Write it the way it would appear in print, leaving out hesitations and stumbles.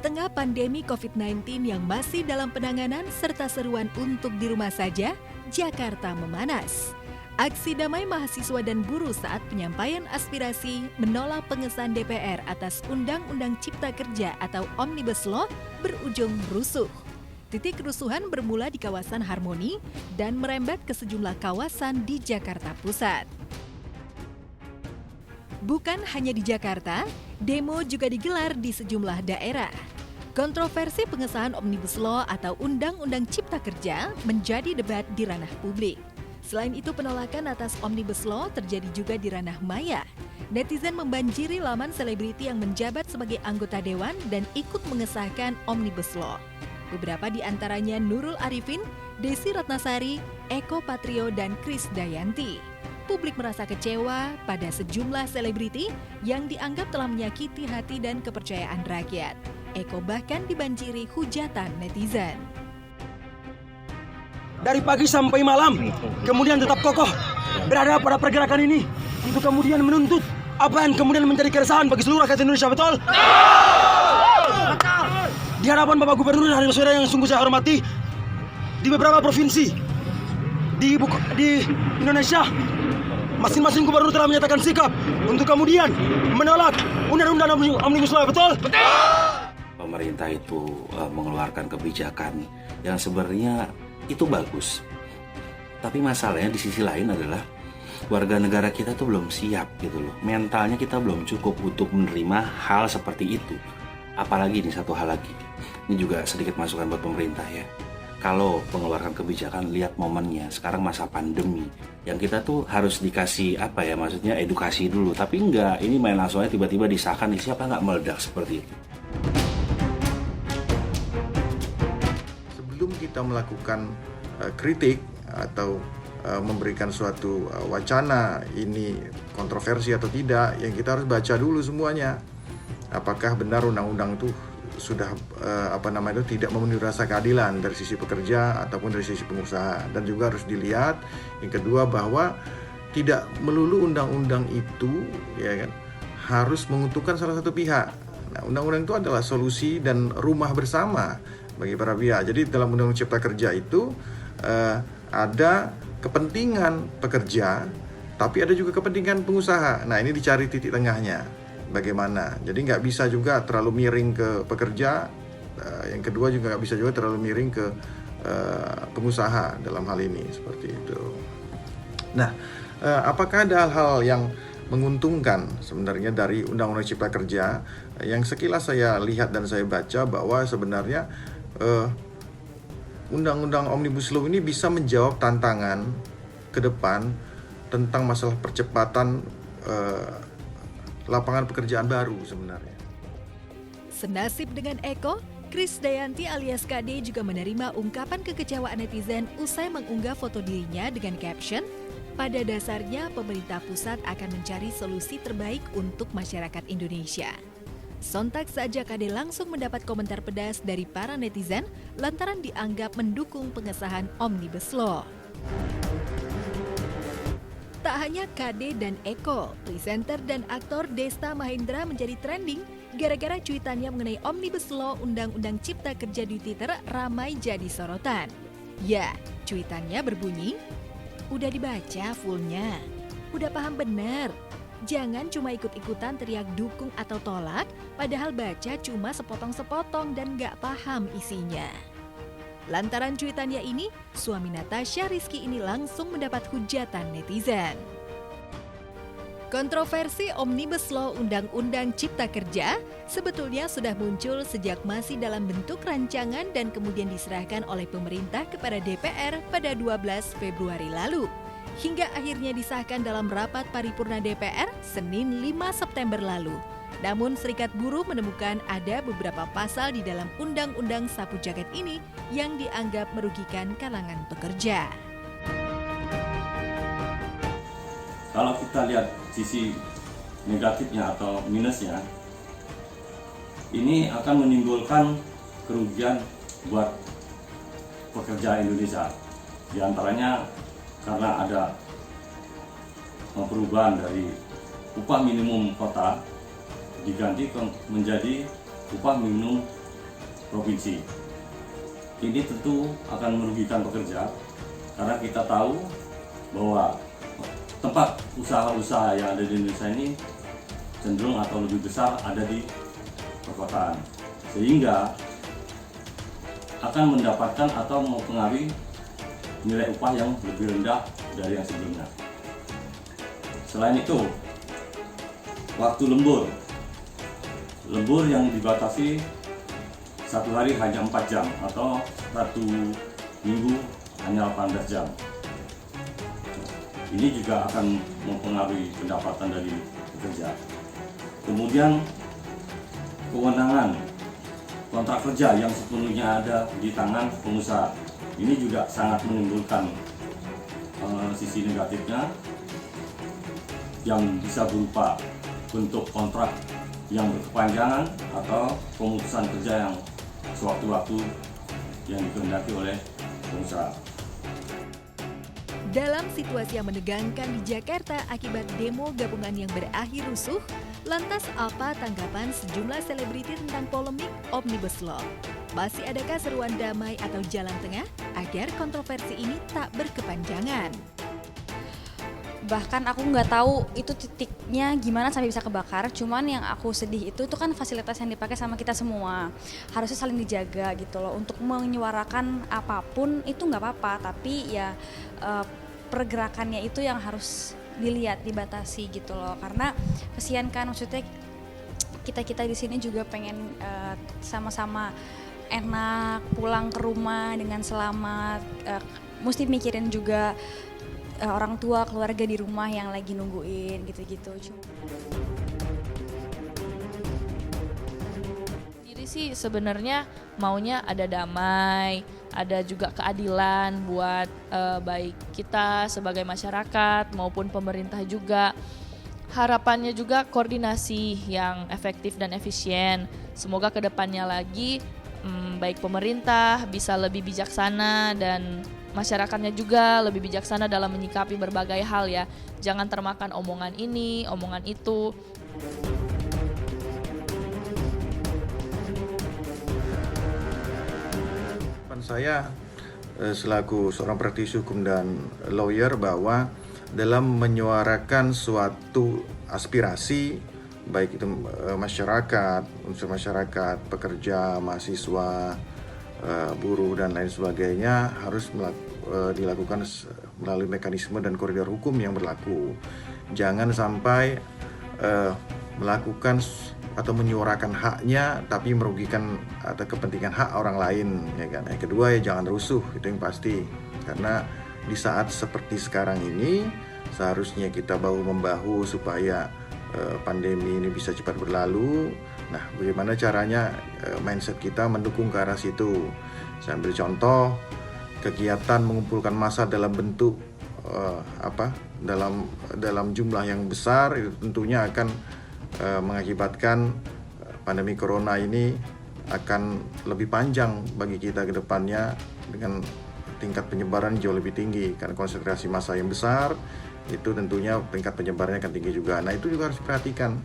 tengah pandemi COVID-19 yang masih dalam penanganan serta seruan untuk di rumah saja, Jakarta memanas. Aksi damai mahasiswa dan buruh saat penyampaian aspirasi menolak pengesahan DPR atas Undang-Undang Cipta Kerja atau Omnibus Law berujung rusuh. Titik kerusuhan bermula di kawasan Harmoni dan merembet ke sejumlah kawasan di Jakarta Pusat. Bukan hanya di Jakarta, demo juga digelar di sejumlah daerah. Kontroversi pengesahan Omnibus Law atau Undang-Undang Cipta Kerja menjadi debat di ranah publik. Selain itu, penolakan atas Omnibus Law terjadi juga di ranah maya. Netizen membanjiri laman selebriti yang menjabat sebagai anggota dewan dan ikut mengesahkan Omnibus Law. Beberapa di antaranya Nurul Arifin, Desi Ratnasari, Eko Patrio, dan Krisdayanti. Publik merasa kecewa pada sejumlah selebriti yang dianggap telah menyakiti hati dan kepercayaan rakyat. Eko bahkan dibanjiri hujatan netizen. Dari pagi sampai malam, kemudian tetap kokoh berada pada pergerakan ini untuk kemudian menuntut apa yang kemudian menjadi keresahan bagi seluruh rakyat Indonesia, betul? Di hadapan Bapak Gubernur dan saudara yang sungguh saya hormati, di beberapa provinsi di Indonesia, masing-masing gubernur telah menyatakan sikap untuk kemudian menolak Undang-Undang Omnibus Law, betul? Pemerintah itu mengeluarkan kebijakan yang sebenarnya itu bagus. Tapi masalahnya di sisi lain adalah warga negara kita tuh belum siap gitu loh. Mentalnya kita belum cukup untuk menerima hal seperti itu. Apalagi nih satu hal lagi. Ini juga sedikit masukan buat pemerintah ya. Kalau mengeluarkan kebijakan, lihat momennya. Sekarang masa pandemi. Yang kita tuh harus dikasih maksudnya edukasi dulu. Tapi enggak, ini main langsung aja tiba-tiba disahkan. Siapa nggak meledak seperti itu? Sebelum kita melakukan kritik atau memberikan suatu wacana ini kontroversi atau tidak, yang kita harus baca dulu semuanya. Apakah benar undang-undang itu sudah tidak memenuhi rasa keadilan dari sisi pekerja ataupun dari sisi pengusaha, dan juga harus dilihat yang kedua bahwa tidak melulu undang-undang itu ya kan harus menguntungkan salah satu pihak. Nah, undang-undang itu adalah solusi dan rumah bersama bagi para pihak. Jadi dalam Undang-Undang Cipta Kerja itu ada kepentingan pekerja, tapi ada juga kepentingan pengusaha. Nah, ini dicari titik tengahnya. Bagaimana? Jadi nggak bisa juga terlalu miring ke pekerja. Yang kedua juga nggak bisa juga terlalu miring ke pengusaha dalam hal ini seperti itu. Nah, apakah ada hal-hal yang menguntungkan sebenarnya dari Undang-Undang Cipta Kerja? Yang sekilas saya lihat dan saya baca bahwa sebenarnya Undang-Undang Omnibus Law ini bisa menjawab tantangan ke depan tentang masalah percepatan lapangan pekerjaan baru sebenarnya. Senasib dengan Eko, Krisdayanti alias KD juga menerima ungkapan kekecewaan netizen usai mengunggah foto dirinya dengan caption, "Pada dasarnya pemerintah pusat akan mencari solusi terbaik untuk masyarakat Indonesia." Sontak saja KD langsung mendapat komentar pedas dari para netizen lantaran dianggap mendukung pengesahan Omnibus Law. Tak hanya KD dan Eko, presenter dan aktor Desta Mahendra menjadi trending gara-gara cuitannya mengenai Omnibus Law Undang-Undang Cipta Kerja di Twitter ramai jadi sorotan. Ya, cuitannya berbunyi, "Udah dibaca fullnya, udah paham bener. Jangan cuma ikut-ikutan teriak dukung atau tolak, padahal baca cuma sepotong-sepotong dan gak paham isinya." Lantaran cuitannya ini, suami Natasha Rizky ini langsung mendapat hujatan netizen. Kontroversi Omnibus Law Undang-Undang Cipta Kerja sebetulnya sudah muncul sejak masih dalam bentuk rancangan dan kemudian diserahkan oleh pemerintah kepada DPR pada 12 Februari lalu. Hingga akhirnya disahkan dalam rapat paripurna DPR Senin 5 September lalu. Namun Serikat Buruh menemukan ada beberapa pasal di dalam Undang-Undang Sapu Jaket ini yang dianggap merugikan kalangan pekerja. Kalau kita lihat sisi negatifnya atau minusnya, ini akan menimbulkan kerugian buat pekerja Indonesia. Di antaranya karena ada perubahan dari upah minimum kota diganti menjadi upah minimum provinsi. Ini tentu akan merugikan pekerja karena kita tahu bahwa tempat usaha-usaha yang ada di Indonesia ini cenderung atau lebih besar ada di perkotaan, sehingga akan mendapatkan atau mempengaruhi nilai upah yang lebih rendah dari yang sebelumnya. Selain itu, waktu lembur yang dibatasi satu hari hanya 4 jam atau satu minggu hanya 18 jam. Ini juga akan mempengaruhi pendapatan dari pekerja. Kemudian kewenangan kontrak kerja yang sepenuhnya ada di tangan pengusaha. Ini juga sangat menimbulkan sisi negatifnya yang bisa berupa bentuk kontrak yang berkepanjangan atau pemutusan kerja yang sewaktu-waktu yang dikehendaki oleh pengusaha. Dalam situasi yang menegangkan di Jakarta akibat demo gabungan yang berakhir rusuh, lantas apa tanggapan sejumlah selebriti tentang polemik Omnibus Law? Masih adakah seruan damai atau jalan tengah agar kontroversi ini tak berkepanjangan? Bahkan aku nggak tahu itu titiknya gimana sampai bisa kebakar. Cuman yang aku sedih itu kan fasilitas yang dipakai sama kita semua harusnya saling dijaga gitu loh. Untuk menyuarakan apapun itu nggak apa-apa, tapi ya pergerakannya itu yang harus dilihat, dibatasi gitu loh. Karena kesian kan, maksudnya kita di sini juga pengen sama-sama enak pulang ke rumah dengan selamat. Mesti mikirin juga orang tua, keluarga di rumah yang lagi nungguin gitu-gitu. Jadi sih sebenarnya maunya ada damai, ada juga keadilan buat baik kita sebagai masyarakat maupun pemerintah juga. Harapannya juga koordinasi yang efektif dan efisien. Semoga kedepannya lagi baik pemerintah bisa lebih bijaksana dan masyarakatnya juga lebih bijaksana dalam menyikapi berbagai hal ya. Jangan termakan omongan ini, omongan itu. Saya selaku seorang praktisi hukum dan lawyer bahwa dalam menyuarakan suatu aspirasi baik itu masyarakat, unsur masyarakat, pekerja, mahasiswa, buruh dan lain sebagainya harus dilakukan melalui mekanisme dan koridor hukum yang berlaku. Jangan sampai melakukan atau menyuarakan haknya tapi merugikan atau kepentingan hak orang lain, ya kan. Yang kedua ya jangan rusuh, itu yang pasti. Karena di saat seperti sekarang ini seharusnya kita bahu membahu supaya pandemi ini bisa cepat berlalu. Nah, bagaimana caranya mindset kita mendukung ke arah situ? Saya ambil contoh kegiatan mengumpulkan massa dalam bentuk dalam jumlah yang besar itu tentunya akan mengakibatkan pandemi corona ini akan lebih panjang bagi kita ke depannya dengan tingkat penyebaran jauh lebih tinggi karena konsentrasi massa yang besar itu tentunya tingkat penyebarannya akan tinggi juga. Nah, itu juga harus diperhatikan.